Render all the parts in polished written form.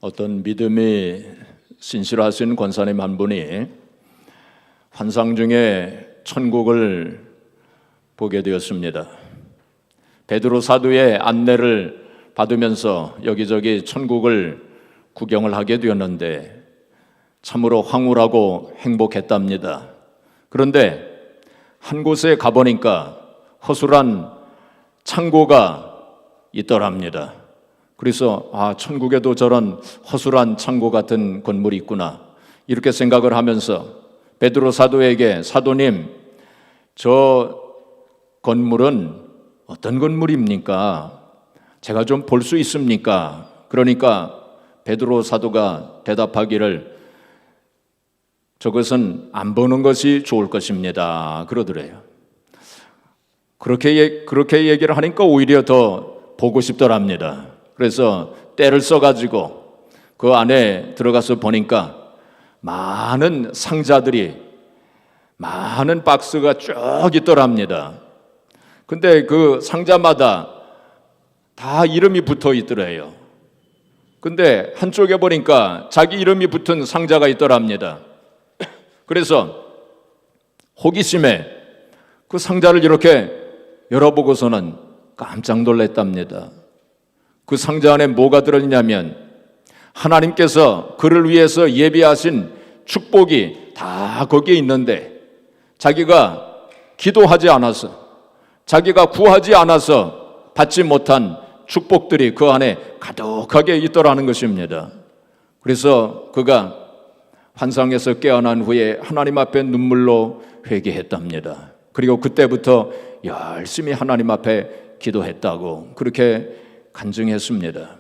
어떤 믿음이 신실하신 권사님 한 분이 환상 중에 천국을 보게 되었습니다. 베드로 사도의 안내를 받으면서 여기저기 천국을 구경을 하게 되었는데 참으로 황홀하고 행복했답니다. 그런데 한 곳에 가보니까 허술한 창고가 있더랍니다. 그래서 천국에도 저런 허술한 창고 같은 건물이 있구나 이렇게 생각을 하면서 베드로 사도에게 사도님, 저 건물은 어떤 건물입니까? 제가 좀 볼 수 있습니까? 그러니까 베드로 사도가 대답하기를 저것은 안 보는 것이 좋을 것입니다 그러더래요. 그렇게 얘기를 하니까 오히려 더 보고 싶더랍니다. 그래서 때를 써가지고 그 안에 들어가서 보니까 많은 상자들이, 많은 박스가 쭉 있더랍니다. 근데 그 상자마다 다 이름이 붙어 있더래요. 근데 한쪽에 보니까 자기 이름이 붙은 상자가 있더랍니다. 그래서 호기심에 그 상자를 이렇게 열어보고서는 깜짝 놀랐답니다. 그 상자 안에 뭐가 들어있냐면 하나님께서 그를 위해서 예비하신 축복이 다 거기에 있는데 자기가 기도하지 않아서, 자기가 구하지 않아서 받지 못한 축복들이 그 안에 가득하게 있더라는 것입니다. 그래서 그가 환상에서 깨어난 후에 하나님 앞에 눈물로 회개했답니다. 그리고 그때부터 열심히 하나님 앞에 기도했다고 그렇게 간증했습니다.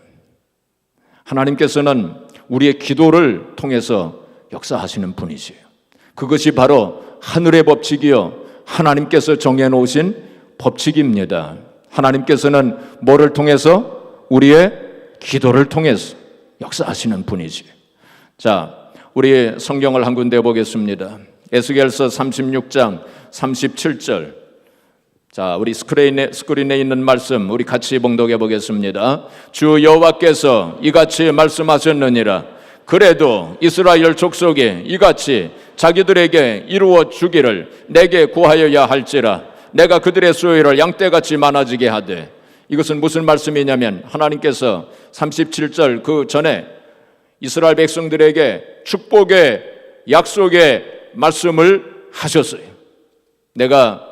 하나님께서는 우리의 기도를 통해서 역사하시는 분이시에요. 그것이 바로 하늘의 법칙이요 하나님께서 정해놓으신 법칙입니다. 하나님께서는 뭐를 통해서? 우리의 기도를 통해서 역사하시는 분이시에요. 자, 우리 성경을 한 군데 보겠습니다. 에스겔서 36장 37절. 자, 우리 스크린에 있는 말씀 우리 같이 봉독해 보겠습니다. 주 여호와께서 이같이 말씀하셨느니라. 그래도 이스라엘 족속이 이같이 자기들에게 이루어 주기를 내게 구하여야 할지라. 내가 그들의 수요일을 양떼같이 많아지게 하되. 이것은 무슨 말씀이냐면 하나님께서 37절 그 전에 이스라엘 백성들에게 축복의 약속의 말씀을 하셨어요. 내가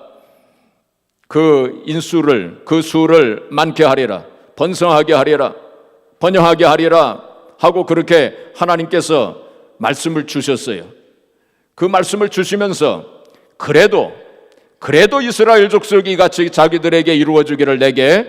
그 인수를, 그 수를 많게 하리라, 번성하게 하리라, 번영하게 하리라 하고 그렇게 하나님께서 말씀을 주셨어요. 그 말씀을 주시면서 그래도 이스라엘 족속이 같이 자기들에게 이루어주기를 내게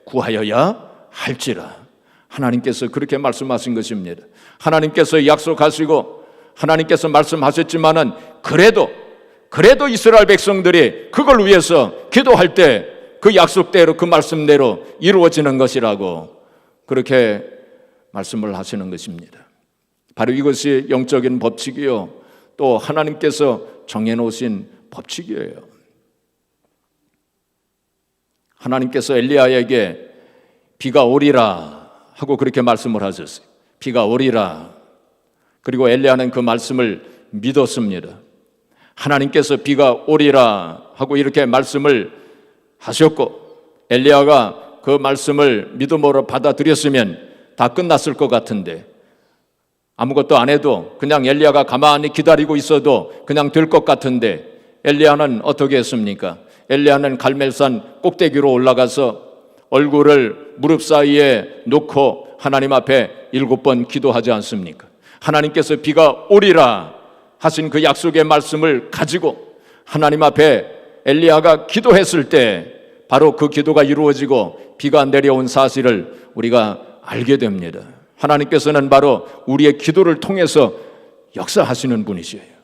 구하여야 할지라. 하나님께서 그렇게 말씀하신 것입니다. 하나님께서 약속하시고 하나님께서 말씀하셨지만은 그래도 이스라엘 백성들이 그걸 위해서 기도할 때 그 약속대로 그 말씀대로 이루어지는 것이라고 그렇게 말씀을 하시는 것입니다. 바로 이것이 영적인 법칙이요 또 하나님께서 정해놓으신 법칙이에요. 하나님께서 엘리야에게 비가 오리라 하고 그렇게 말씀을 하셨어요. 비가 오리라. 그리고 엘리야는 그 말씀을 믿었습니다. 하나님께서 비가 오리라 하고 이렇게 말씀을 하셨고 엘리야가 그 말씀을 믿음으로 받아들였으면 다 끝났을 것 같은데 아무것도 안 해도 그냥 엘리야가 가만히 기다리고 있어도 그냥 될 것 같은데 엘리야는 어떻게 했습니까? 엘리야는 갈멜산 꼭대기로 올라가서 얼굴을 무릎 사이에 놓고 하나님 앞에 7번 기도하지 않습니까? 하나님께서 비가 오리라 하신 그 약속의 말씀을 가지고 하나님 앞에 엘리야가 기도했을 때 바로 그 기도가 이루어지고 비가 내려온 사실을 우리가 알게 됩니다. 하나님께서는 바로 우리의 기도를 통해서 역사하시는 분이시에요.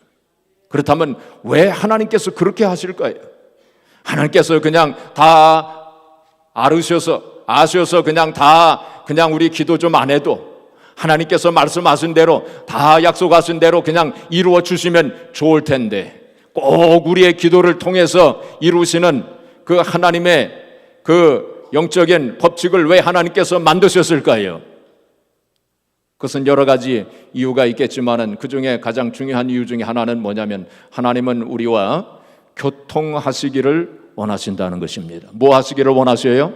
그렇다면 왜 하나님께서 그렇게 하실까요? 하나님께서 그냥 다 아셔서 그냥 우리 기도 좀 안 해도 하나님께서 말씀하신 대로 다 약속하신 대로 그냥 이루어 주시면 좋을 텐데 꼭 우리의 기도를 통해서 이루시는 그 하나님의 그 영적인 법칙을 왜 하나님께서 만드셨을까요? 그것은 여러 가지 이유가 있겠지만은 그 중에 가장 중요한 이유 중에 하나는 뭐냐면 하나님은 우리와 교통하시기를 원하신다는 것입니다. 뭐 하시기를 원하셔요?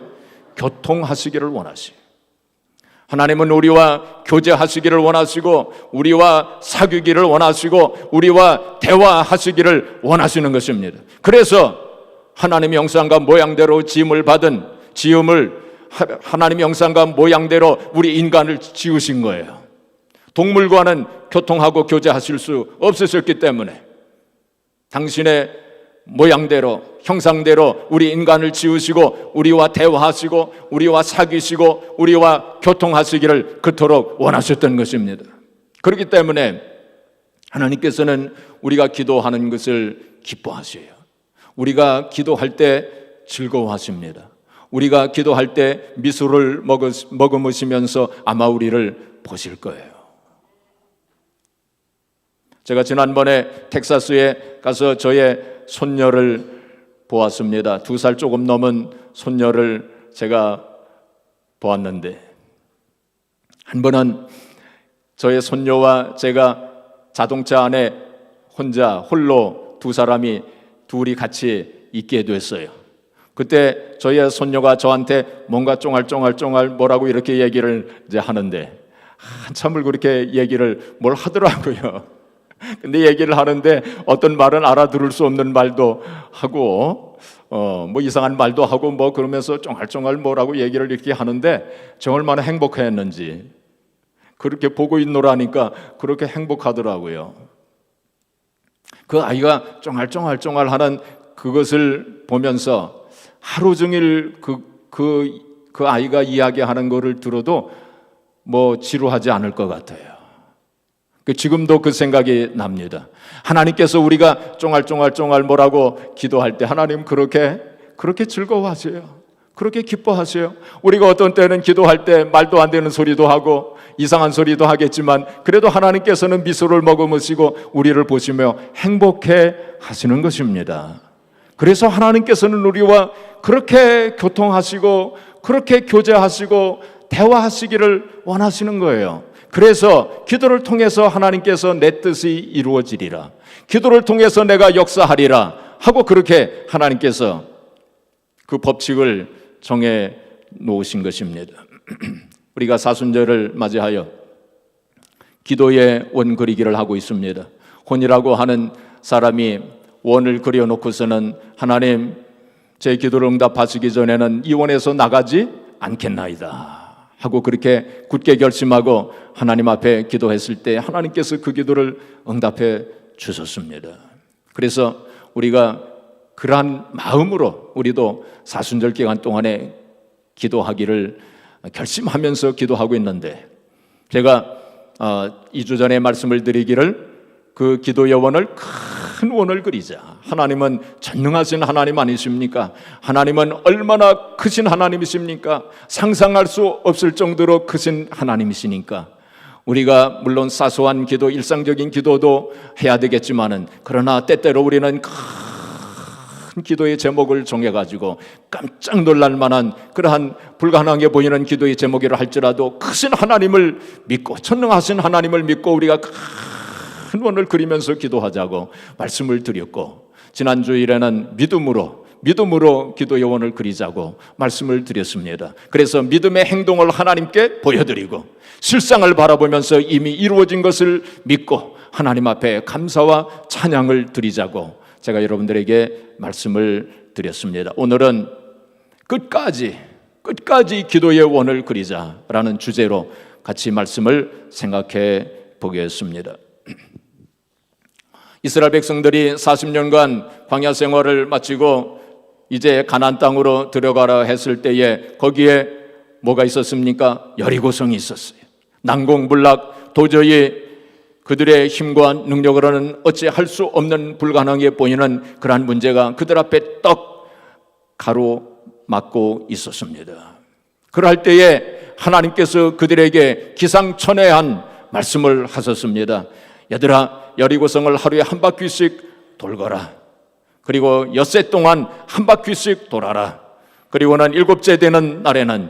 교통하시기를 원하셔요. 하나님은 우리와 교제하시기를 원하시고 우리와 사귀기를 원하시고 우리와 대화하시기를 원하시는 것입니다. 그래서 하나님의 형상과 모양대로 지음을 받은 지음을 하나님의 형상과 모양대로 우리 인간을 지으신 거예요. 동물과는 교통하고 교제하실 수 없으셨기 때문에 당신의 모양대로 형상대로 우리 인간을 지으시고 우리와 대화하시고 우리와 사귀시고 우리와 교통하시기를 그토록 원하셨던 것입니다. 그렇기 때문에 하나님께서는 우리가 기도하는 것을 기뻐하셔요. 우리가 기도할 때 즐거워하십니다. 우리가 기도할 때 미소를 머금으시면서 아마 우리를 보실 거예요. 제가 지난번에 텍사스에 가서 저의 손녀를 보았습니다. 2살 조금 넘은 손녀를 제가 보았는데 한 번은 저의 손녀와 제가 자동차 안에 홀로 둘이 같이 있게 됐어요. 그때 저의 손녀가 저한테 뭔가 쫑알쫑알 뭐라고 이렇게 얘기를 이제 하는데 한참을 그렇게 얘기를 뭘 하더라고요. 근데 얘기를 하는데 어떤 말은 알아들을 수 없는 말도 하고 뭐 이상한 말도 하고 뭐 그러면서 쫑알쫑알 뭐라고 얘기를 이렇게 하는데 저 얼마나 행복했는지 그렇게 보고 있노라니까 그렇게 행복하더라고요. 그 아이가 쫑알쫑알 하는 그것을 보면서 하루 종일 그 아이가 이야기하는 거를 들어도 뭐 지루하지 않을 것 같아요. 지금도 그 생각이 납니다. 하나님께서 우리가 쫑알쫑알 뭐라고 기도할 때 하나님 그렇게 즐거워하세요. 그렇게 기뻐하세요. 우리가 어떤 때는 기도할 때 말도 안 되는 소리도 하고 이상한 소리도 하겠지만 그래도 하나님께서는 미소를 머금으시고 우리를 보시며 행복해 하시는 것입니다. 그래서 하나님께서는 우리와 그렇게 교통하시고 그렇게 교제하시고 대화하시기를 원하시는 거예요. 그래서 기도를 통해서 하나님께서 내 뜻이 이루어지리라, 기도를 통해서 내가 역사하리라 하고 그렇게 하나님께서 그 법칙을 정해 놓으신 것입니다. 우리가 사순절을 맞이하여 기도의 원 그리기를 하고 있습니다. 혼이라고 하는 사람이 원을 그려놓고서는 하나님 제 기도를 응답하시기 전에는 이 원에서 나가지 않겠나이다 하고 그렇게 굳게 결심하고 하나님 앞에 기도했을 때 하나님께서 그 기도를 응답해 주셨습니다. 그래서 우리가 그러한 마음으로 우리도 사순절 기간 동안에 기도하기를 결심하면서 기도하고 있는데 제가 2주 전에 말씀을 드리기를 그 기도의 원을 큰 원을 그리자. 하나님은 전능하신 하나님 아니십니까? 하나님은 얼마나 크신 하나님이십니까? 상상할 수 없을 정도로 크신 하나님이시니까 우리가 물론 사소한 기도, 일상적인 기도도 해야 되겠지만은 그러나 때때로 우리는 큰 기도의 제목을 정해가지고 깜짝 놀랄 만한 그러한 불가능하게 보이는 기도의 제목이라 할지라도 크신 하나님을 믿고 전능하신 하나님을 믿고 우리가 큰 원을 그리면서 기도하자고 말씀을 드렸고 지난 주일에는 믿음으로 기도의 원을 그리자고 말씀을 드렸습니다. 그래서 믿음의 행동을 하나님께 보여드리고 실상을 바라보면서 이미 이루어진 것을 믿고 하나님 앞에 감사와 찬양을 드리자고 제가 여러분들에게 말씀을 드렸습니다. 오늘은 끝까지 기도의 원을 그리자라는 주제로 같이 말씀을 생각해 보겠습니다. 이스라엘 백성들이 40년간 광야 생활을 마치고 이제 가나안 땅으로 들어가라 했을 때에 거기에 뭐가 있었습니까? 여리고성이 있었어요. 난공불락, 도저히 그들의 힘과 능력으로는 어찌할 수 없는 불가능해 보이는 그러한 문제가 그들 앞에 떡 가로막고 있었습니다. 그럴 때에 하나님께서 그들에게 기상천외한 말씀을 하셨습니다. 얘들아, 여리고성을 하루에 한 바퀴씩 돌거라. 그리고 엿새 동안 한 바퀴씩 돌아라. 그리고는 일곱째 되는 날에는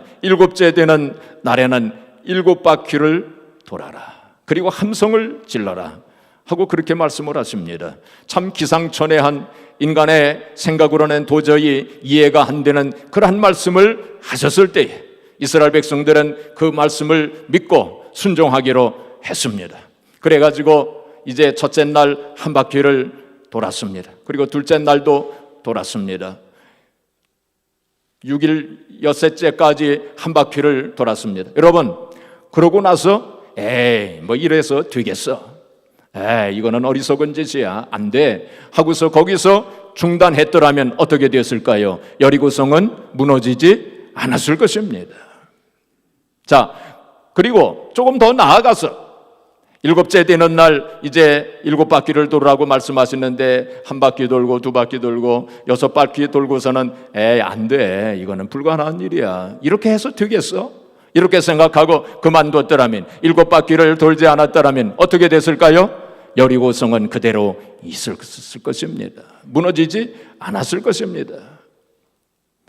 7바퀴를 돌아라. 그리고 함성을 질러라 하고 그렇게 말씀을 하십니다. 참 기상천외한 인간의 생각으로는 도저히 이해가 안 되는 그러한 말씀을 하셨을 때에 이스라엘 백성들은 그 말씀을 믿고 순종하기로 했습니다. 그래가지고 이제 첫째 날 한 바퀴를 돌았습니다. 그리고 둘째 날도 돌았습니다. 6일 엿새째까지 한 바퀴를 돌았습니다. 여러분, 그러고 나서 뭐 이래서 되겠어, 이거는 어리석은 짓이야, 안 돼 하고서 거기서 중단했더라면 어떻게 되었을까요? 여리고성은 무너지지 않았을 것입니다. 자, 그리고 조금 더 나아가서 7째 되는 날 이제 7바퀴를 돌으라고 말씀하시는데 한 바퀴 돌고 두 바퀴 돌고 6바퀴 돌고서는 안 돼, 이거는 불가능한 일이야, 이렇게 해서 되겠어? 이렇게 생각하고 그만뒀더라면, 7바퀴를 돌지 않았더라면 어떻게 됐을까요? 여리고성은 그대로 있었을 것입니다. 무너지지 않았을 것입니다.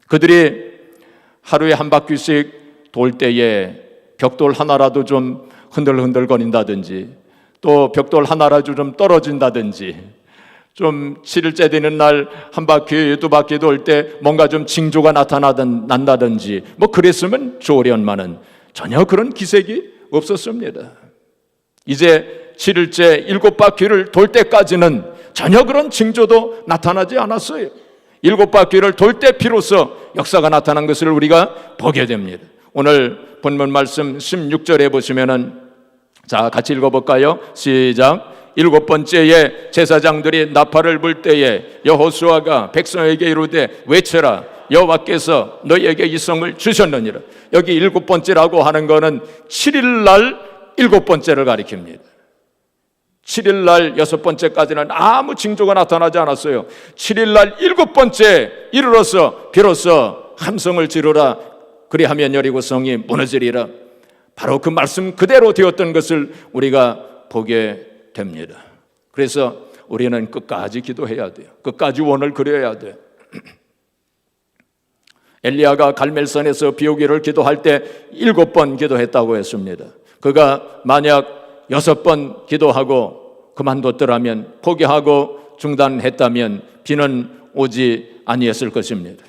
그들이 하루에 한 바퀴씩 돌 때에 벽돌 하나라도 좀 흔들흔들거린다든지, 또 벽돌 하나라도 좀 떨어진다든지, 좀 7일째 되는 날 한 바퀴 두 바퀴 돌 때 뭔가 좀 징조가 난다든지 뭐 그랬으면 좋으련만은 전혀 그런 기색이 없었습니다. 이제 7일째 7바퀴를 돌 때까지는 전혀 그런 징조도 나타나지 않았어요. 7바퀴를 돌 때 비로소 역사가 나타난 것을 우리가 보게 됩니다. 오늘 본문 말씀 16절에 보시면은, 자, 같이 읽어볼까요? 시작. 7번째에 제사장들이 나팔을 불 때에 여호수아가 백성에게 이르되 외쳐라, 여호와께서 너희에게 이 성을 주셨느니라. 여기 7번째라고 하는 것은 7일날 7번째를 가리킵니다. 7일날 6번째까지는 아무 징조가 나타나지 않았어요. 7일날 7번째 이르러서 비로소 함성을 지르라, 그리하면 여리고성이 무너지리라. 바로 그 말씀 그대로 되었던 것을 우리가 보게 됩니다. 그래서 우리는 끝까지 기도해야 돼요. 끝까지 원을 그려야 돼요. 엘리야가 갈멜산에서 비오기를 기도할 때 7번 기도했다고 했습니다. 그가 만약 6번 기도하고 그만뒀더라면, 포기하고 중단했다면 비는 오지 아니했을 것입니다.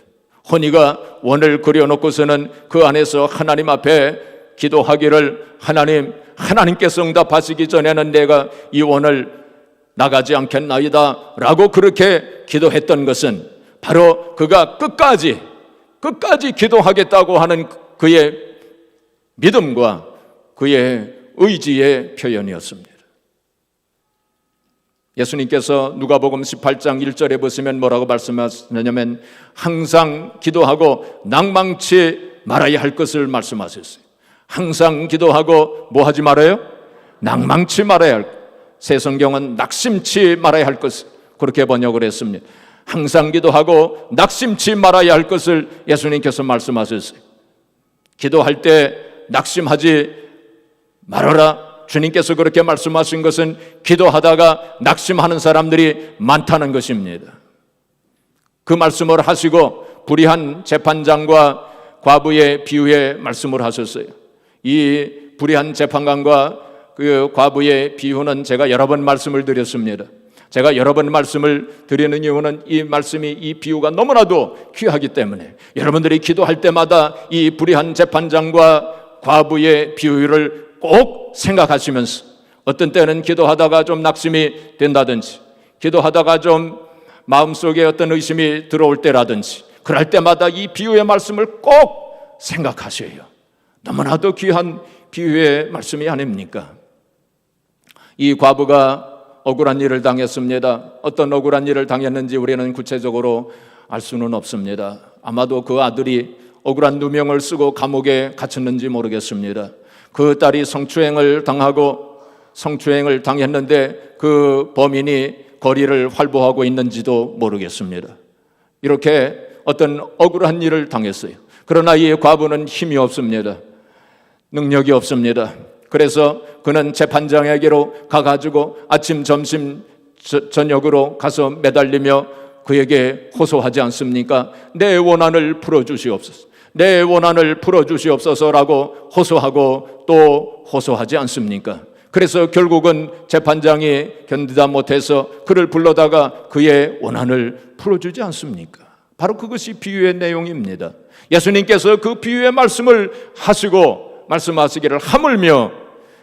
혼이가 원을 그려놓고서는 그 안에서 하나님 앞에 기도하기를, 하나님께서 응답하시기 전에는 내가 이 원을 나가지 않겠나이다 라고 그렇게 기도했던 것은 바로 그가 끝까지 기도하겠다고 하는 그의 믿음과 그의 의지의 표현이었습니다. 예수님께서 누가복음 18장 1절에 보시면 뭐라고 말씀하시냐면, 항상 기도하고 낭망치 말아야 할 것을 말씀하셨어요. 항상 기도하고 뭐 하지 말아요? 낭망치 말아야 할 것. 새 성경은 낙심치 말아야 할 것을 그렇게 번역을 했습니다. 항상 기도하고 낙심치 말아야 할 것을 예수님께서 말씀하셨어요. 기도할 때 낙심하지 말아라. 주님께서 그렇게 말씀하신 것은 기도하다가 낙심하는 사람들이 많다는 것입니다. 그 말씀을 하시고 불의한 재판장과 과부의 비유에 말씀을 하셨어요. 이 불의한 재판관과 그 과부의 비유는 제가 여러 번 말씀을 드렸습니다. 제가 여러 번 말씀을 드리는 이유는 이 말씀이, 이 비유가 너무나도 귀하기 때문에 여러분들이 기도할 때마다 이 불의한 재판장과 과부의 비유를 꼭 생각하시면서, 어떤 때는 기도하다가 좀 낙심이 된다든지, 기도하다가 좀 마음속에 어떤 의심이 들어올 때라든지, 그럴 때마다 이 비유의 말씀을 꼭 생각하셔요. 너무나도 귀한 비유의 말씀이 아닙니까? 이 과부가 억울한 일을 당했습니다. 어떤 억울한 일을 당했는지 우리는 구체적으로 알 수는 없습니다. 아마도 그 아들이 억울한 누명을 쓰고 감옥에 갇혔는지 모르겠습니다. 그 딸이 성추행을 당했는데 그 범인이 거리를 활보하고 있는지도 모르겠습니다. 이렇게 어떤 억울한 일을 당했어요. 그러나 이 과부는 힘이 없습니다. 능력이 없습니다. 그래서 그는 재판장에게로 가가지고 아침, 점심, 저녁으로 가서 매달리며 그에게 호소하지 않습니까? 내 원한을 풀어주시옵소서. 내 원한을 풀어주시옵소서라고 호소하고 또 호소하지 않습니까? 그래서 결국은 재판장이 견디다 못해서 그를 불러다가 그의 원한을 풀어주지 않습니까? 바로 그것이 비유의 내용입니다. 예수님께서 그 비유의 말씀을 하시고 말씀하시기를, 하물며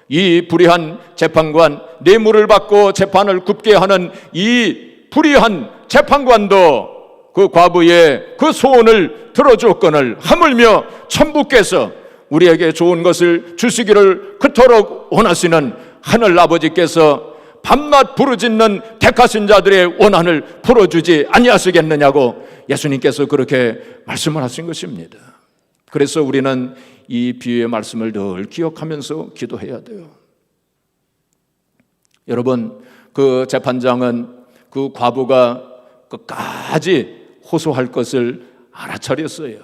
이 불의한 재판관, 뇌물을 받고 재판을 굽게 하는 이 불의한 재판관도 그 과부의 그 소원을 들어줬거늘, 하물며 천부께서 우리에게 좋은 것을 주시기를 그토록 원하시는 하늘 아버지께서 밤낮 부르짖는 택하신 자들의 원한을 풀어주지 아니하시겠느냐고 예수님께서 그렇게 말씀을 하신 것입니다. 그래서 우리는 이 비유의 말씀을 늘 기억하면서 기도해야 돼요. 여러분, 그 재판장은 그 과부가 끝까지 호소할 것을 알아차렸어요.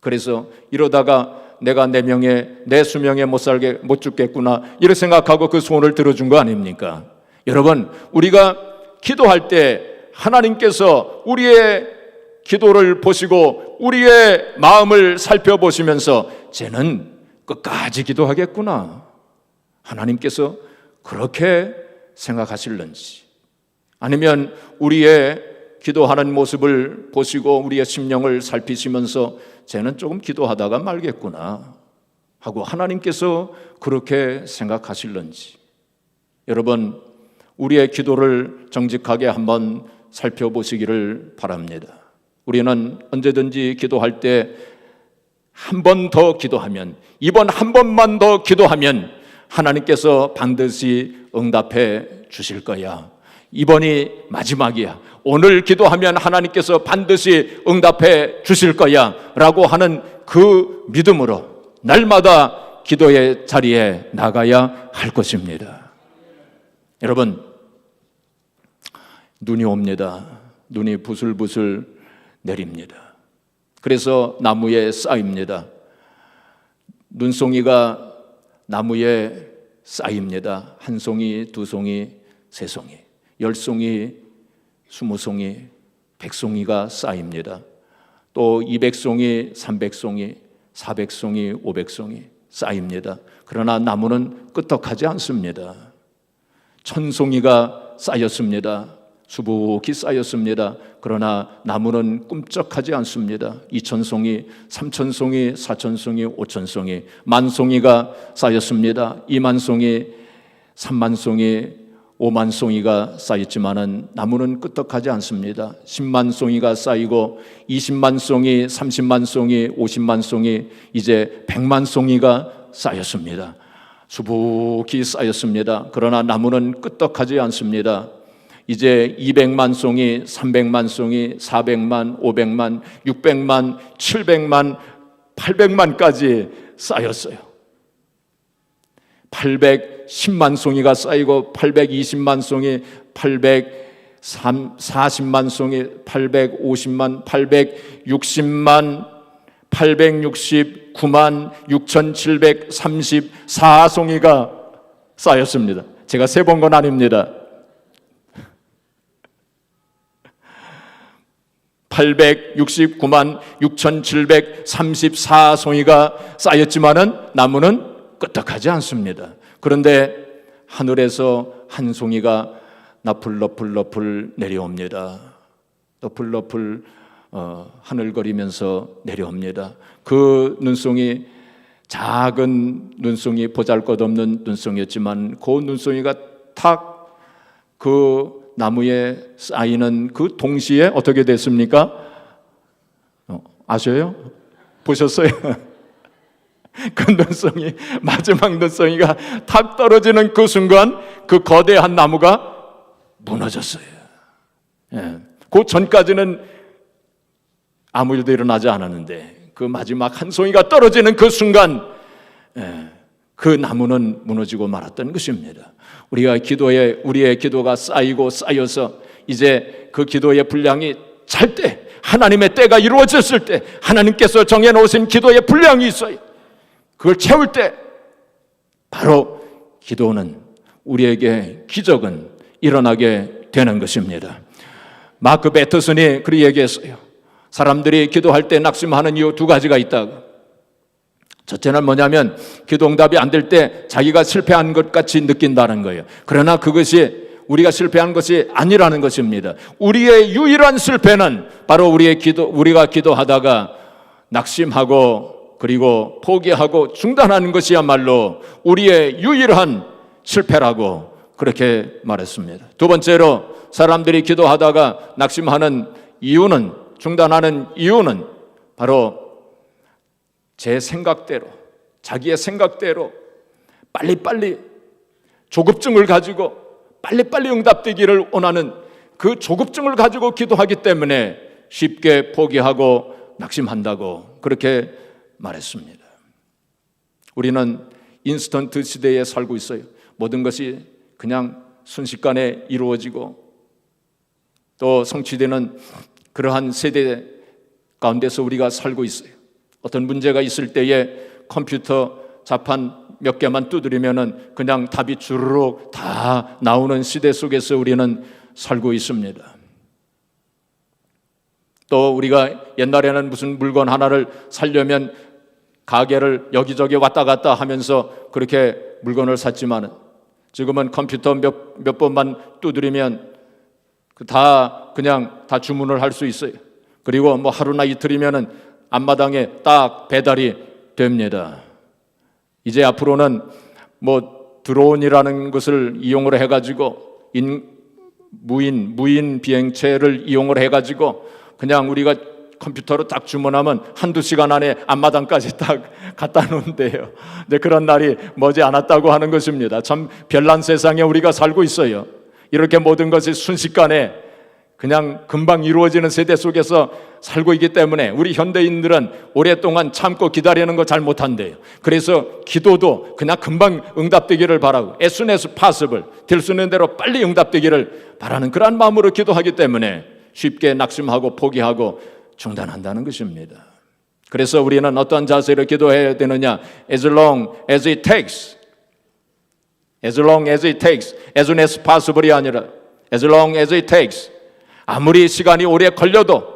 그래서 이러다가 내가 내 수명에 못 죽겠구나 이렇게 생각하고 그 소원을 들어준 거 아닙니까? 여러분, 우리가 기도할 때 하나님께서 우리의 기도를 보시고 우리의 마음을 살펴보시면서 쟤는 끝까지 기도하겠구나, 하나님께서 그렇게 생각하실는지, 아니면 우리의 기도하는 모습을 보시고 우리의 심령을 살피시면서 쟤는 조금 기도하다가 말겠구나 하고 하나님께서 그렇게 생각하실는지, 여러분, 우리의 기도를 정직하게 한번 살펴보시기를 바랍니다. 우리는 언제든지 기도할 때 한 번 더 기도하면, 이번 한 번만 더 기도하면 하나님께서 반드시 응답해 주실 거야. 이번이 마지막이야. 오늘 기도하면 하나님께서 반드시 응답해 주실 거야 라고 하는 그 믿음으로 날마다 기도의 자리에 나가야 할 것입니다. 여러분, 눈이 옵니다. 눈이 부슬부슬 내립니다. 그래서 나무에 쌓입니다. 눈송이가 나무에 쌓입니다. 한 송이, 두 송이, 세 송이, 10송이, 20송이, 100송이가 쌓입니다. 또 200송이, 300송이, 400송이, 500송이 쌓입니다. 그러나 나무는 끄떡하지 않습니다. 1000송이가 쌓였습니다. 수북히 쌓였습니다. 그러나 나무는 꿈쩍하지 않습니다. 2000송이, 3000송이, 4000송이, 5000송이, 10,000송이가 쌓였습니다. 20,000송이, 30,000송이, 50,000송이가 쌓였지만은 나무는 끄떡하지 않습니다. 10,000,000송이가 쌓이고 200,000송이, 300,000송이, 500,000송이, 이제 100,000송이가 쌓였습니다. 수북히 쌓였습니다. 그러나 나무는 끄떡하지 않습니다. 이제 200,000송이, 300,000송이, 400만, 500만, 600만, 700만, 800만까지 쌓였어요. 810만송이가 쌓이고 820만송이, 840만송이, 850만, 860만, 869만 6,734송이가 쌓였습니다. 제가 세본 건 아닙니다. 869만 6,734송이가 쌓였지만은 나무는 끄떡하지 않습니다. 그런데 하늘에서 한 송이가 나풀너풀너풀 내려옵니다. 너풀너풀 하늘거리면서 내려옵니다. 그 눈송이, 작은 눈송이, 보잘것없는 눈송이였지만 그 눈송이가 탁 그 나무에 쌓이는 그 동시에 어떻게 됐습니까? 아셔요? 보셨어요? 그 눈송이, 마지막 눈송이가 탁 떨어지는 그 순간 그 거대한 나무가 무너졌어요. 예. 그 전까지는 아무 일도 일어나지 않았는데 그 마지막 한 송이가 떨어지는 그 순간 그 나무는 무너지고 말았던 것입니다. 우리의 기도가 쌓이고 쌓여서 이제 그 기도의 분량이 찰 때, 하나님의 때가 이루어졌을 때, 하나님께서 정해놓으신 기도의 분량이 있어요. 그걸 채울 때 바로 기도는, 우리에게 기적은 일어나게 되는 것입니다. 마크 베터슨이 그렇게 얘기했어요. 사람들이 기도할 때 낙심하는 이유 두 가지가 있다고. 첫째는 뭐냐면 기도 응답이 안 될 때 자기가 실패한 것 같이 느낀다는 거예요. 그러나 그것이 우리가 실패한 것이 아니라는 것입니다. 우리의 유일한 실패는 바로 우리가 기도하다가 낙심하고 그리고 포기하고 중단하는 것이야말로 우리의 유일한 실패라고 그렇게 말했습니다. 두 번째로 사람들이 기도하다가 낙심하는 이유는, 중단하는 이유는 바로 제 생각대로, 자기의 생각대로 빨리빨리 조급증을 가지고 빨리빨리 응답되기를 원하는 그 조급증을 가지고 기도하기 때문에 쉽게 포기하고 낙심한다고 그렇게 말했습니다. 우리는 인스턴트 시대에 살고 있어요. 모든 것이 그냥 순식간에 이루어지고 또 성취되는 그러한 세대 가운데서 우리가 살고 있어요. 어떤 문제가 있을 때에 컴퓨터 자판 몇 개만 두드리면은 그냥 답이 주르륵 다 나오는 시대 속에서 우리는 살고 있습니다. 또 우리가 옛날에는 무슨 물건 하나를 사려면 가게를 여기저기 왔다 갔다 하면서 그렇게 물건을 샀지만 지금은 컴퓨터 몇 번만 두드리면 그냥 다 주문을 할 수 있어요. 그리고 뭐 하루나 이틀이면은 앞마당에 딱 배달이 됩니다. 이제 앞으로는 뭐 드론이라는 것을 이용을 해가지고 무인 비행체를 이용을 해가지고 그냥 우리가 컴퓨터로 딱 주문하면 한두 시간 안에 앞마당까지 딱 갖다 놓은대요. 근데 그런 날이 머지 않았다고 하는 것입니다. 참 별난 세상에 우리가 살고 있어요. 이렇게 모든 것이 순식간에 그냥 금방 이루어지는 세대 속에서 살고 있기 때문에 우리 현대인들은 오랫동안 참고 기다리는 거 잘 못한대요. 그래서 기도도 그냥 금방 응답되기를 바라고 as soon as possible, 될 수 있는 대로 빨리 응답되기를 바라는 그러한 마음으로 기도하기 때문에 쉽게 낙심하고 포기하고 중단한다는 것입니다. 그래서 우리는 어떤 자세로 기도해야 되느냐? As long as it takes, as long as it takes, as soon as possible이 아니라 as long as it takes, 아무리 시간이 오래 걸려도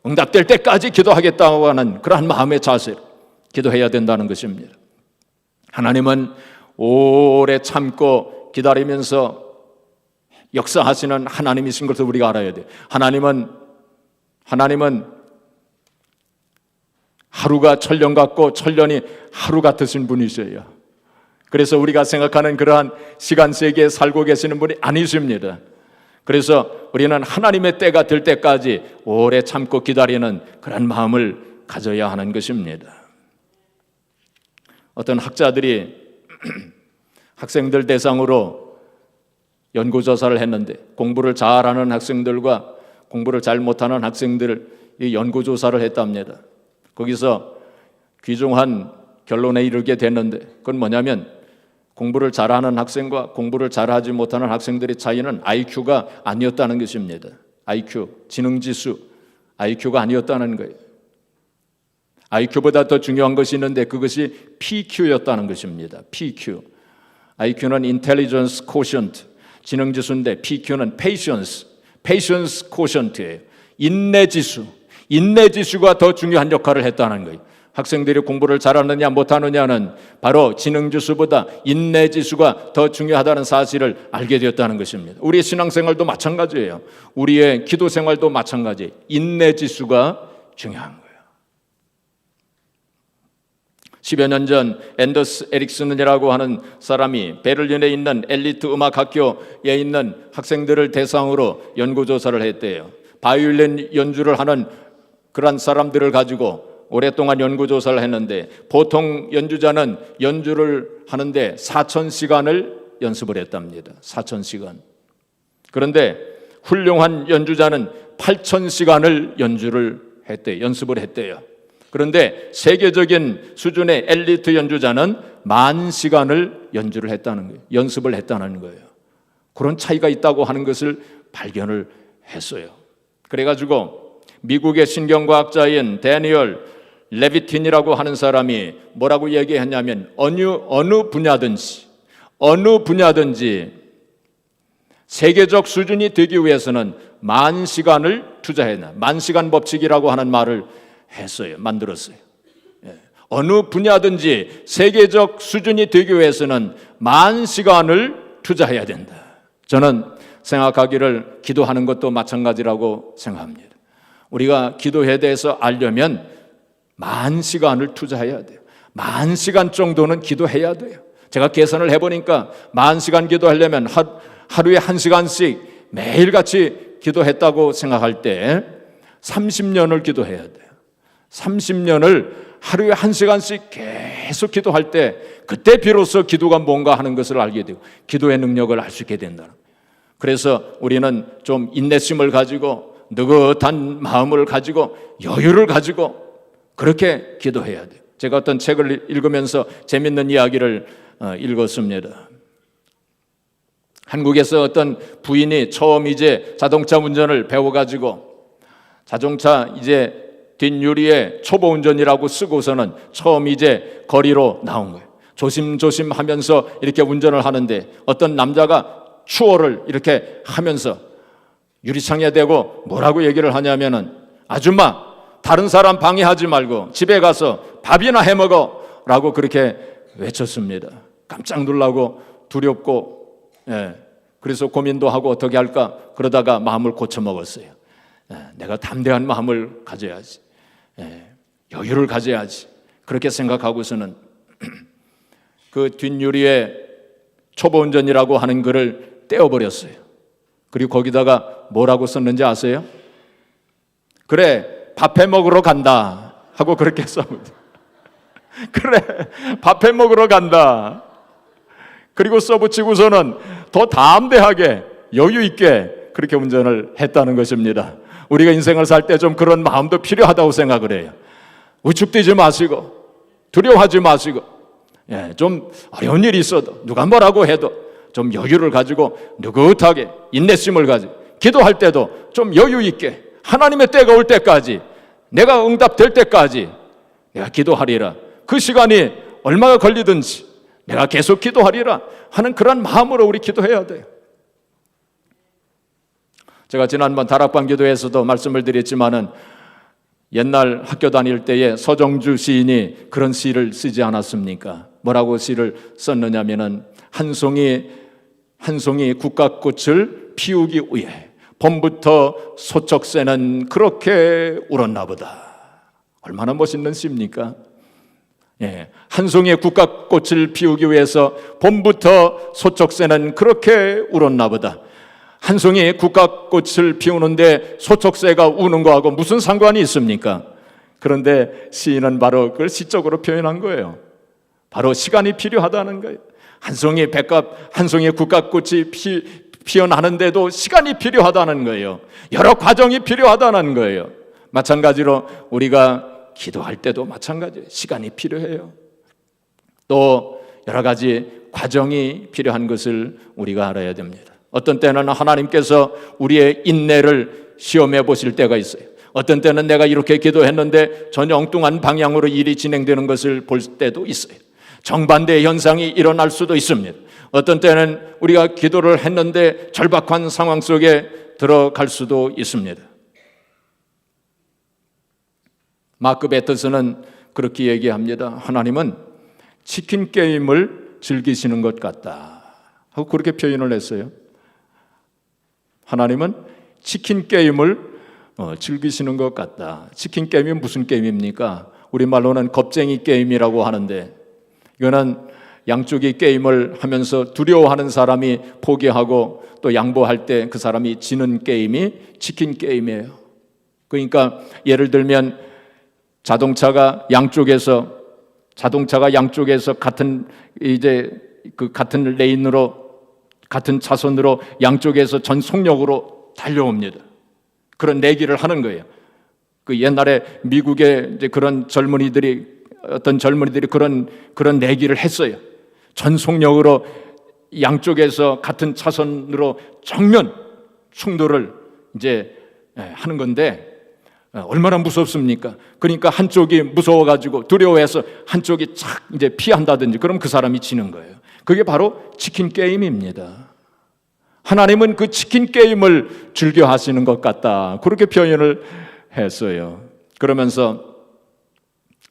응답될 때까지 기도하겠다고 하는 그러한 마음의 자세로 기도해야 된다는 것입니다. 하나님은 오래 참고 기다리면서 역사하시는 하나님이신 것을 우리가 알아야 돼요. 하나님은 하루가 천년 같고 천년이 하루 같으신 분이세요. 그래서 우리가 생각하는 그러한 시간 세계에 살고 계시는 분이 아니십니다. 그래서 우리는 하나님의 때가 될 때까지 오래 참고 기다리는 그런 마음을 가져야 하는 것입니다. 어떤 학자들이 학생들 대상으로 연구조사를 했는데 공부를 잘하는 학생들과 공부를 잘 못하는 학생들을 연구조사를 했답니다. 거기서 귀중한 결론에 이르게 됐는데 그건 뭐냐면 공부를 잘하는 학생과 공부를 잘하지 못하는 학생들의 차이는 IQ가 아니었다는 것입니다. IQ, 지능지수, IQ가 아니었다는 거예요. IQ보다 더 중요한 것이 있는데 그것이 PQ였다는 것입니다. PQ. IQ는 Intelligence Quotient, 지능지수인데 PQ는 Patience Quotient예요. 인내지수가 더 중요한 역할을 했다는 거예요. 학생들이 공부를 잘하느냐 못하느냐는 바로 지능지수보다 인내지수가 더 중요하다는 사실을 알게 되었다는 것입니다. 우리의 신앙생활도 마찬가지예요. 우리의 기도생활도 마찬가지예요. 인내지수가 중요한 거예요. 10여 년 전 앤더스 에릭슨이라고 하는 사람이 베를린에 있는 엘리트 음악학교에 있는 학생들을 대상으로 연구조사를 했대요. 바이올린 연주를 하는 그런 사람들을 가지고 오랫동안 연구조사를 했는데 보통 연주자는 연주를 하는데 4,000시간을 연습을 했답니다. 4,000시간. 그런데 훌륭한 연주자는 8,000시간을 연습을 했대요. 그런데 세계적인 수준의 엘리트 연주자는 10,000시간을 연습을 했다는 거예요. 그런 차이가 있다고 하는 것을 발견을 했어요. 그래가지고 미국의 신경과학자인 데니얼 레비틴이라고 하는 사람이 뭐라고 얘기했냐면 어느 분야든지 세계적 수준이 되기 위해서는 10,000시간을 투자해야 된다. 만시간 법칙이라고 하는 말을 했어요. 만들었어요. 어느 분야든지 세계적 수준이 되기 위해서는 만시간을 투자해야 된다. 저는 생각하기를 기도하는 것도 마찬가지라고 생각합니다. 우리가 기도에 대해서 알려면 만시간을 투자해야 돼요. 만시간 정도는 기도해야 돼요. 제가 계산을 해보니까 만시간 기도하려면 하루에 1시간씩 매일같이 기도했다고 생각할 때 30년을 기도해야 돼요. 30년을 하루에 1시간씩 계속 기도할 때 그때 비로소 기도가 뭔가 하는 것을 알게 되고 기도의 능력을 알 수 있게 된다. 그래서 우리는 좀 인내심을 가지고 느긋한 마음을 가지고 여유를 가지고 그렇게 기도해야 돼요. 제가 어떤 책을 읽으면서 재밌는 이야기를 읽었습니다. 한국에서 어떤 부인이 처음 이제 자동차 운전을 배워가지고 자동차 이제 뒷유리에 초보 운전이라고 쓰고서는 처음 이제 거리로 나온 거예요. 조심조심 하면서 이렇게 운전을 하는데 어떤 남자가 추월을 이렇게 하면서 유리창에 대고 뭐라고 얘기를 하냐면은 아줌마 다른 사람 방해하지 말고 집에 가서 밥이나 해 먹어 라고 그렇게 외쳤습니다. 깜짝 놀라고 두렵고 그래서 고민도 하고 어떻게 할까 그러다가 마음을 고쳐 먹었어요. 내가 담대한 마음을 가져야지. 여유를 가져야지. 그렇게 생각하고서는 그 뒷유리에 초보 운전이라고 하는 글을 떼어버렸어요. 그리고 거기다가 뭐라고 썼는지 아세요? 그래 밥해 먹으러 간다 하고 그렇게 써봅니다. 그래 밥해 먹으러 간다. 그리고 써붙이고서는 더 담대하게 여유 있게 그렇게 운전을 했다는 것입니다. 우리가 인생을 살 때 좀 그런 마음도 필요하다고 생각을 해요. 우축되지 마시고 두려워하지 마시고 좀 어려운 일이 있어도 누가 뭐라고 해도 좀 여유를 가지고 느긋하게 인내심을 가지고 기도할 때도 좀 여유 있게 하나님의 때가 올 때까지 내가 응답될 때까지 내가 기도하리라. 그 시간이 얼마가 걸리든지 내가 계속 기도하리라 하는 그런 마음으로 우리 기도해야 돼요. 제가 지난번 다락방 기도에서도 말씀을 드렸지만은 옛날 학교 다닐 때에 서정주 시인이 그런 시를 쓰지 않았습니까? 뭐라고 시를 썼느냐면은 한 송이 국화꽃을 피우기 위해 봄부터 소쩍새는 그렇게 울었나 보다. 얼마나 멋있는 시입니까? 한 송이의 국화꽃을 피우기 위해서 봄부터 소쩍새는 그렇게 울었나 보다. 한 송이 국화꽃을 피우는데 소쩍새가 우는 거하고 무슨 상관이 있습니까? 그런데 시인은 바로 그걸 시적으로 표현한 거예요. 바로 시간이 필요하다는 거예요. 한 송이 국화꽃이 피어나는데도 시간이 필요하다는 거예요. 여러 과정이 필요하다는 거예요. 마찬가지로 우리가 기도할 때도 마찬가지예요. 시간이 필요해요. 또 여러 가지 과정이 필요한 것을 우리가 알아야 됩니다. 어떤 때는 하나님께서 우리의 인내를 시험해 보실 때가 있어요. 어떤 때는 내가 이렇게 기도했는데 전혀 엉뚱한 방향으로 일이 진행되는 것을 볼 때도 있어요. 정반대의 현상이 일어날 수도 있습니다. 어떤 때는 우리가 기도를 했는데 절박한 상황 속에 들어갈 수도 있습니다. 마크 베터스는 그렇게 얘기합니다. 하나님은 치킨 게임을 즐기시는 것 같다 하고 그렇게 표현을 했어요. 하나님은 치킨 게임을 즐기시는 것 같다. 치킨 게임이 무슨 게임입니까? 우리말로는 겁쟁이 게임이라고 하는데 이거는 양쪽이 게임을 하면서 두려워하는 사람이 포기하고 또 양보할 때 그 사람이 지는 게임이 치킨 게임이에요. 그러니까 예를 들면 자동차가 양쪽에서 같은 레인으로 같은 차선으로 양쪽에서 전 속력으로 달려옵니다. 그런 내기를 하는 거예요. 그 옛날에 미국의 이제 그런 어떤 젊은이들이 그런 내기를 했어요. 전 속력으로 양쪽에서 같은 차선으로 정면 충돌을 이제 하는 건데 얼마나 무섭습니까? 그러니까 한쪽이 무서워가지고 두려워해서 한쪽이 착 이제 피한다든지 그럼 그 사람이 지는 거예요. 그게 바로 치킨 게임입니다. 하나님은 그 치킨 게임을 즐겨 하시는 것 같다. 그렇게 표현을 했어요. 그러면서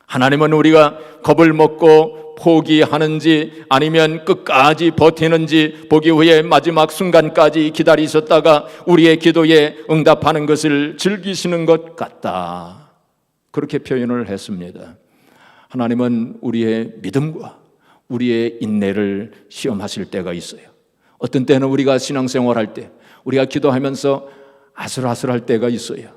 하나님은 우리가 겁을 먹고 포기하는지 아니면 끝까지 버티는지 보기 위해 마지막 순간까지 기다리셨다가 우리의 기도에 응답하는 것을 즐기시는 것 같다. 그렇게 표현을 했습니다. 하나님은 우리의 믿음과 우리의 인내를 시험하실 때가 있어요. 어떤 때는 우리가 신앙생활할 때, 우리가 기도하면서 아슬아슬할 때가 있어요.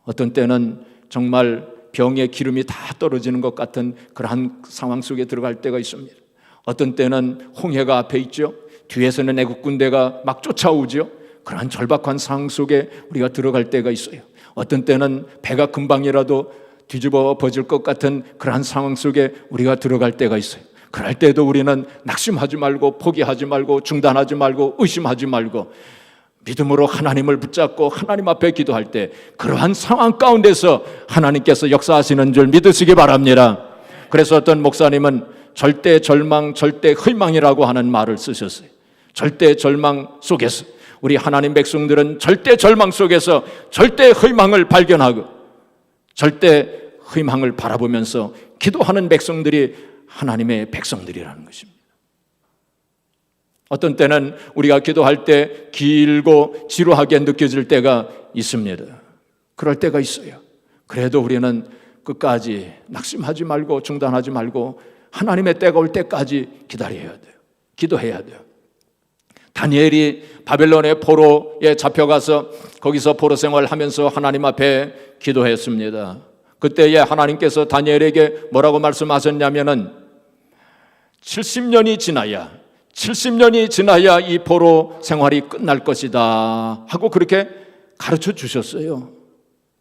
어떤 때는 정말 병의 기름이 다 떨어지는 것 같은 그러한 상황 속에 들어갈 때가 있습니다. 어떤 때는 홍해가 앞에 있죠. 뒤에서는 애국 군대가 막 쫓아오죠. 그러한 절박한 상황 속에 우리가 들어갈 때가 있어요. 어떤 때는 배가 금방이라도 뒤집어 버질 것 같은 그러한 상황 속에 우리가 들어갈 때가 있어요. 그럴 때도 우리는 낙심하지 말고 포기하지 말고 중단하지 말고 의심하지 말고 믿음으로 하나님을 붙잡고 하나님 앞에 기도할 때 그러한 상황 가운데서 하나님께서 역사하시는 줄 믿으시기 바랍니다. 그래서 어떤 목사님은 절대 절망, 절대 희망이라고 하는 말을 쓰셨어요. 절대 절망 속에서 우리 하나님 백성들은 절대 절망 속에서 절대 희망을 발견하고 절대 희망을 바라보면서 기도하는 백성들이 하나님의 백성들이라는 것입니다. 어떤 때는 우리가 기도할 때 길고 지루하게 느껴질 때가 있습니다. 그럴 때가 있어요. 그래도 우리는 끝까지 낙심하지 말고 중단하지 말고 하나님의 때가 올 때까지 기다려야 돼요. 기도해야 돼요. 다니엘이 바벨론의 포로에 잡혀가서 거기서 포로 생활하면서 하나님 앞에 기도했습니다. 그때에 하나님께서 다니엘에게 뭐라고 말씀하셨냐면은 70년이 지나야 이 포로 생활이 끝날 것이다 하고 그렇게 가르쳐 주셨어요.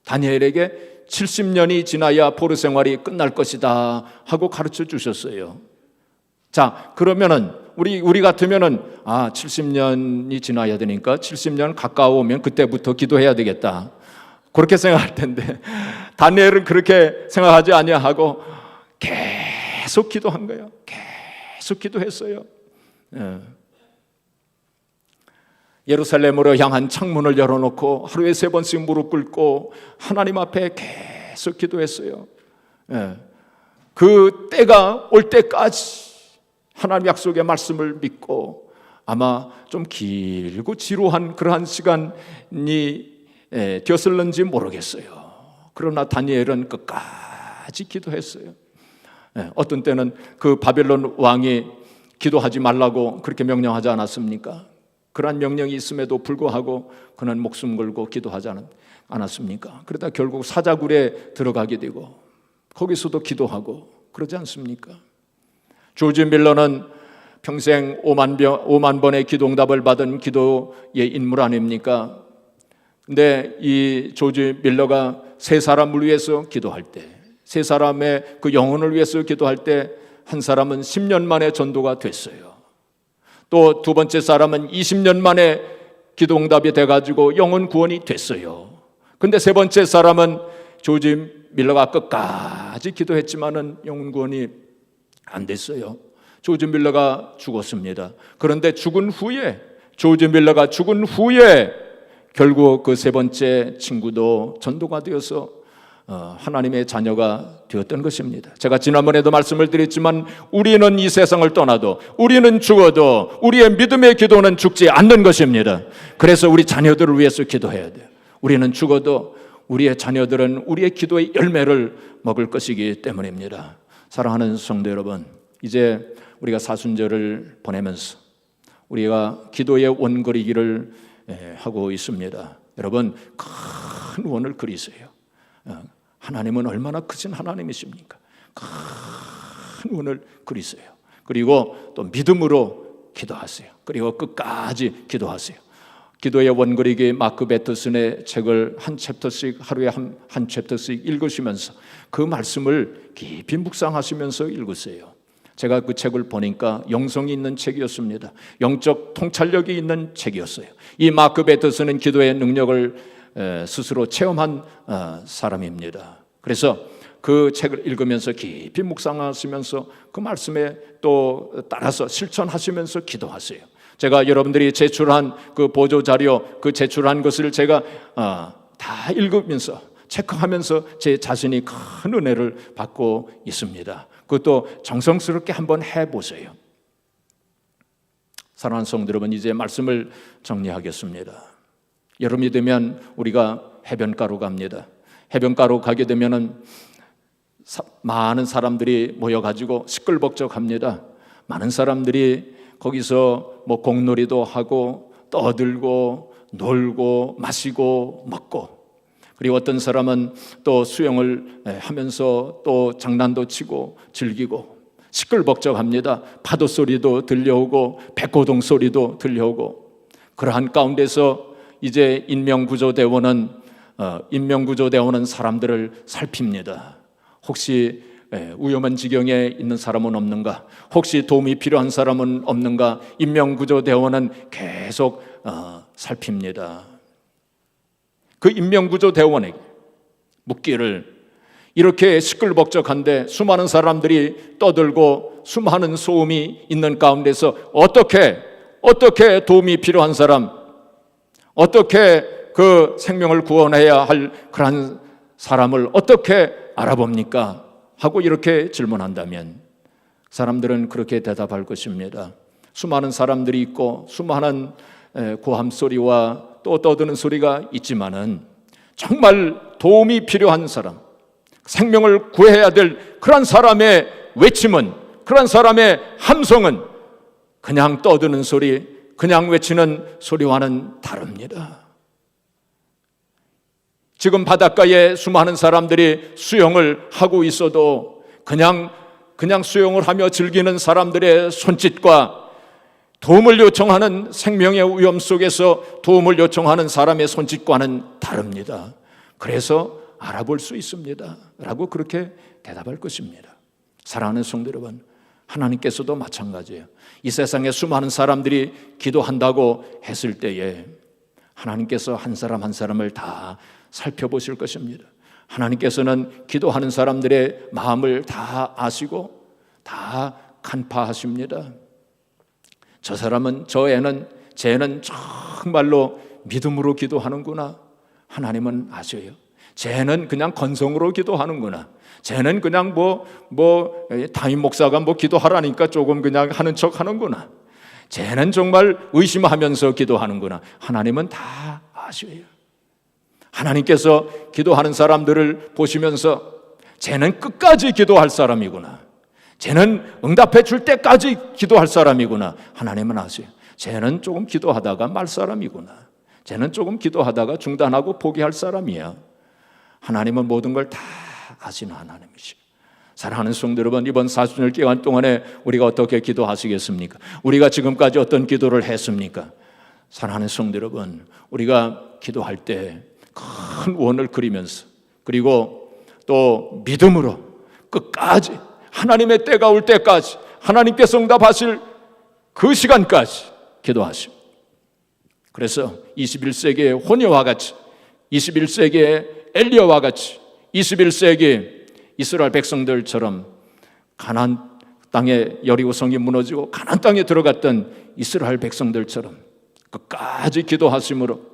다니엘에게 70년이 지나야 포로 생활이 끝날 것이다 하고 가르쳐 주셨어요. 자, 그러면은 우리 같으면은 70년이 지나야 되니까 70년 가까워오면 그때부터 기도해야 되겠다. 그렇게 생각할 텐데 다니엘은 그렇게 생각하지 아니하고 계속 기도한 거예요. 계속 기도했어요. 예루살렘으로 향한 창문을 열어놓고 하루에 3번씩 무릎 꿇고 하나님 앞에 계속 기도했어요. 그 때가 올 때까지 하나님 약속의 말씀을 믿고 아마 좀 길고 지루한 그러한 시간이 되었을는지 모르겠어요. 그러나 다니엘은 끝까지 기도했어요. 어떤 때는 그 바벨론 왕이 기도하지 말라고 그렇게 명령하지 않았습니까? 그러한 명령이 있음에도 불구하고 그는 목숨 걸고 기도하지 않았습니까? 그러다 결국 사자굴에 들어가게 되고 거기서도 기도하고 그러지 않습니까? 조지 밀러는 평생 5만 번의 기도응답을 받은 기도의 인물 아닙니까? 근데 이 조지 밀러가 3사람을 위해서 기도할 때, 3사람의 그 영혼을 위해서 기도할 때 한 사람은 10년 만에 전도가 됐어요. 또 2번째 사람은 20년 만에 기도응답이 돼가지고 영혼 구원이 됐어요. 근데 3번째 사람은 조지 밀러가 끝까지 기도했지만은 영혼 구원이 안 됐어요. 조지 밀러가 죽었습니다. 그런데 조지 밀러가 죽은 후에 결국 그 3번째 친구도 전도가 되어서 하나님의 자녀가 되었던 것입니다. 제가 지난번에도 말씀을 드렸지만 우리는 이 세상을 떠나도 우리는 죽어도 우리의 믿음의 기도는 죽지 않는 것입니다. 그래서 우리 자녀들을 위해서 기도해야 돼요. 우리는 죽어도 우리의 자녀들은 우리의 기도의 열매를 먹을 것이기 때문입니다. 사랑하는 성도 여러분, 이제 우리가 사순절을 보내면서 우리가 기도의 원거리기를 하고 있습니다. 여러분, 큰 원을 그리세요. 하나님은 얼마나 크신 하나님이십니까? 큰 원을 그리세요. 그리고 또 믿음으로 기도하세요. 그리고 끝까지 기도하세요. 기도의 원거리기 마크 베터슨의 책을 한 챕터씩 하루에 한 챕터씩 읽으시면서 그 말씀을 깊이 묵상하시면서 읽으세요. 제가 그 책을 보니까 영성이 있는 책이었습니다. 영적 통찰력이 있는 책이었어요. 이 마크 베터슨은 기도의 능력을 스스로 체험한 사람입니다. 그래서 그 책을 읽으면서 깊이 묵상하시면서 그 말씀에 또 따라서 실천하시면서 기도하세요. 제가 여러분들이 제출한 그 보조자료, 그 제출한 것을 제가 다 읽으면서 체크하면서 제 자신이 큰 은혜를 받고 있습니다. 그것도 정성스럽게 한번 해보세요. 사랑하는 성도 여러분, 이제 말씀을 정리하겠습니다. 여름이 되면 우리가 해변가로 갑니다. 해변가로 가게 되면은 많은 사람들이 모여가지고 시끌벅적합니다. 많은 사람들이 거기서 뭐 공놀이도 하고 떠들고 놀고 마시고 먹고, 그리고 어떤 사람은 또 수영을 하면서 또 장난도 치고 즐기고 시끌벅적합니다. 파도 소리도 들려오고 백고동 소리도 들려오고, 그러한 가운데서 이제 인명구조대원은 사람들을 살핍니다. 혹시 위험한 지경에 있는 사람은 없는가? 혹시 도움이 필요한 사람은 없는가? 인명구조대원은 계속 살핍니다. 그 인명구조대원에게 묻기를, 이렇게 시끌벅적한데 수많은 사람들이 떠들고 수많은 소음이 있는 가운데서 어떻게 도움이 필요한 사람, 어떻게 그 생명을 구원해야 할 그런 사람을 어떻게 알아봅니까? 하고 이렇게 질문한다면 사람들은 그렇게 대답할 것입니다. 수많은 사람들이 있고 수많은 고함 소리와 또 떠드는 소리가 있지만은 정말 도움이 필요한 사람, 생명을 구해야 될 그런 사람의 외침은, 그런 사람의 함성은 그냥 떠드는 소리, 그냥 외치는 소리와는 다릅니다. 지금 바닷가에 수많은 사람들이 수영을 하고 있어도 그냥 수영을 하며 즐기는 사람들의 손짓과 도움을 요청하는 생명의 위험 속에서 도움을 요청하는 사람의 손짓과는 다릅니다. 그래서 알아볼 수 있습니다 라고 그렇게 대답할 것입니다. 사랑하는 성도 여러분, 하나님께서도 마찬가지예요. 이 세상에 수많은 사람들이 기도한다고 했을 때에 하나님께서 한 사람 한 사람을 다 살펴보실 것입니다. 하나님께서는 기도하는 사람들의 마음을 다 아시고 다 간파하십니다. 저 사람은, 쟤는 정말로 믿음으로 기도하는구나. 하나님은 아셔요. 쟤는 그냥 건성으로 기도하는구나. 쟤는 그냥 담임 목사가 기도하라니까 조금 그냥 하는 척 하는구나. 쟤는 정말 의심하면서 기도하는구나. 하나님은 다 아셔요. 하나님께서 기도하는 사람들을 보시면서 쟤는 끝까지 기도할 사람이구나, 쟤는 응답해 줄 때까지 기도할 사람이구나. 하나님은 아세요. 쟤는 조금 기도하다가 말 사람이구나. 쟤는 조금 기도하다가 중단하고 포기할 사람이야. 하나님은 모든 걸 다 아시는 하나님이시죠. 사랑하는 성도 여러분, 이번 사순절 기간 동안에 우리가 어떻게 기도하시겠습니까? 우리가 지금까지 어떤 기도를 했습니까? 사랑하는 성도 여러분, 우리가 기도할 때 큰 원을 그리면서, 그리고 또 믿음으로 끝까지 하나님의 때가 올 때까지, 하나님께서 응답하실 그 시간까지 기도하시고, 그래서 21세기의 호녀와 같이, 21세기의 엘리야와 같이, 21세기 이스라엘 백성들처럼 가나안 땅에 여리고성이 무너지고 가나안 땅에 들어갔던 이스라엘 백성들처럼 끝까지 기도하심으로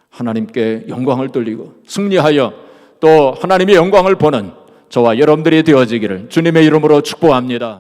하나님께 영광을 돌리고 승리하여 또 하나님의 영광을 보는 저와 여러분들이 되어지기를 주님의 이름으로 축복합니다.